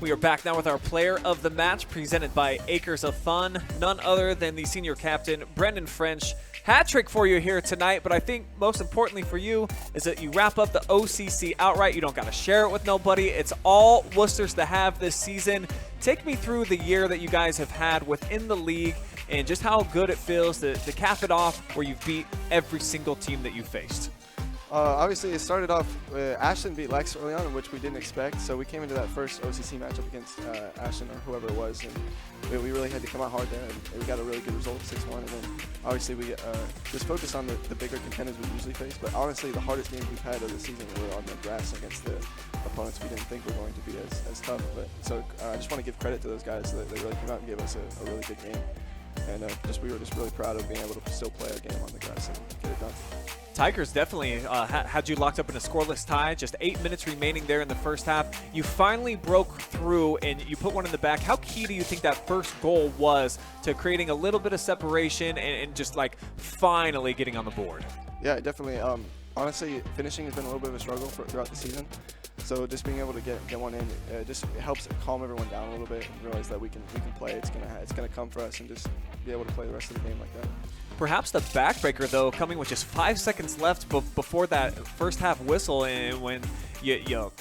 We are back now with our player of the match presented by Acres of Fun. None other than the senior captain, Brendan French. Hat trick for you here tonight, but I think most importantly for you is that you wrap up the OCC outright. You don't got to share it with nobody. It's all Woosters to have this season. Take me through the year that you guys have had within the league and just how good it feels to cap it off where you've beat every single team that you faced. Obviously, it started off Ashland beat Lex early on, which we didn't expect. So we came into that first OCC matchup against Ashland or whoever it was, and we really had to come out hard there. And we got a really good result, 6-1. And then obviously we just focused on the bigger contenders we usually face. But honestly, the hardest games we've had of the season were on the grass against the opponents we didn't think were going to be as tough. But so I just want to give credit to those guys that they really came out and gave us a really good game. And we were just really proud of being able to still play our game on the grass and get it done. Tigers definitely had you locked up in a scoreless tie. Just 8 minutes remaining there in the first half. You finally broke through and you put one in the back. How key do you think that first goal was to creating a little bit of separation and just like finally getting on the board? Yeah, definitely. Honestly, finishing has been a little bit of a struggle throughout the season. So just being able to get one in just helps calm everyone down a little bit and realize that we can play. It's gonna come for us and just be able to play the rest of the game like that. Perhaps the backbreaker, though, coming with just 5 seconds left before that first half whistle, and when you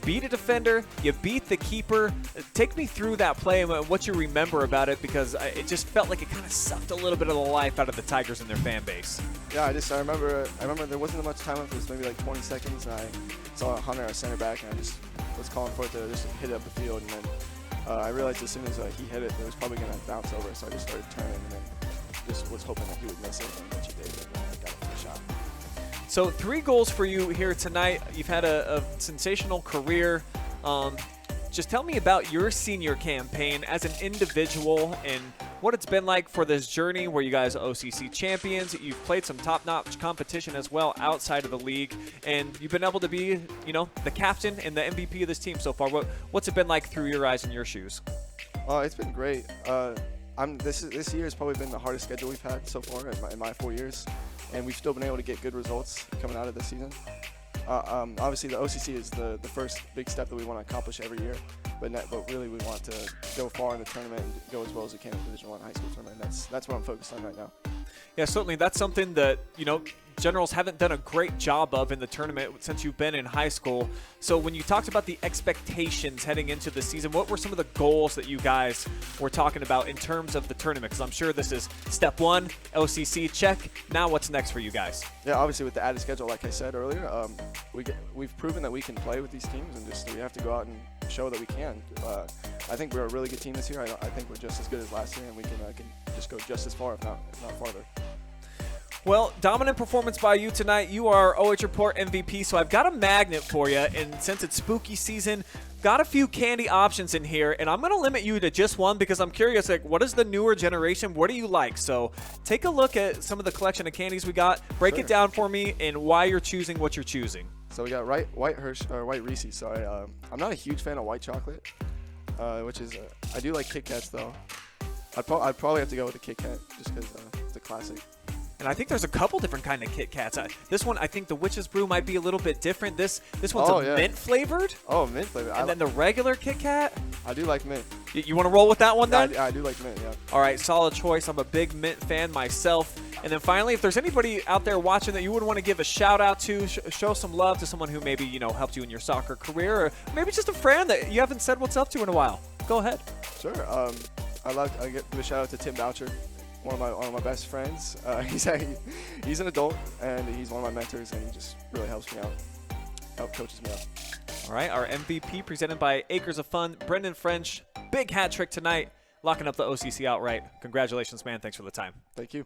beat a defender, you beat the keeper. Take me through that play and what you remember about it, because it just felt like it kind of sucked a little bit of the life out of the Tigers and their fan base. Yeah, I remember there wasn't much time left. It was maybe like 20 seconds, and I saw Hunter, our center back, and I just was calling for it to just hit it up the field, and then I realized as soon as he hit it, it was probably going to bounce over, so I just started turning, and then just was hoping that he would miss it, and which he did, and I got it for the shot. So 3 goals for you here tonight. You've had a sensational career. Just tell me about your senior campaign as an individual and what it's been like for this journey where you guys are OCC champions. You've played some top-notch competition as well outside of the league, and you've been able to be, the captain and the MVP of this team so far. What's it been like through your eyes and your shoes? It's been great. This year has probably been the hardest schedule we've had so far in my 4 years, and we've still been able to get good results coming out of this season. Obviously, the OCC is the first big step that we want to accomplish every year, but really we want to go far in the tournament and go as well as we can in the Division I high school tournament. That's what I'm focused on right now. Yeah, certainly that's something that, Generals haven't done a great job of in the tournament since you've been in high school. So when you talked about the expectations heading into the season, what were some of the goals that you guys were talking about in terms of the tournament? Because I'm sure this is step 1, OCC, check. Now what's next for you guys? Yeah, obviously with the added schedule, like I said earlier, we've proven that we can play with these teams, and we have to go out and show that we can. I think we're a really good team this year. I think we're just as good as last year, and we can just go just as far, if not farther. Well, dominant performance by you tonight. You are OH Report MVP, so I've got a magnet for you, and since it's spooky season, got a few candy options in here, and I'm going to limit you to just one because I'm curious, what is the newer generation? What do you like? So take a look at some of the collection of candies we got. Break it down for me and why you're choosing what you're choosing. So we got white Reese's. Sorry, I'm not a huge fan of white chocolate, which is I do like Kit Kats though. I'd probably have to go with the Kit Kat just because it's a classic. And I think there's a couple different kind of Kit Kats. This one, I think the Witch's Brew might be a little bit different. This one's mint flavored. Oh, mint flavored. And then the regular Kit Kat. I do like mint. You want to roll with that one then? I do like mint, yeah. All right, solid choice. I'm a big mint fan myself. And then finally, if there's anybody out there watching that you would want to give a shout out to, show some love to someone who maybe, helped you in your soccer career, or maybe just a friend that you haven't said what's up to in a while. Go ahead. Sure. I give a shout out to Tim Boucher. One of my best friends. He's an adult, and he's one of my mentors, and he just really helps me out, coaches me up. All right, our MVP presented by Acres of Fun, Brendan French. Big hat trick tonight, locking up the OCC outright. Congratulations, man. Thanks for the time. Thank you.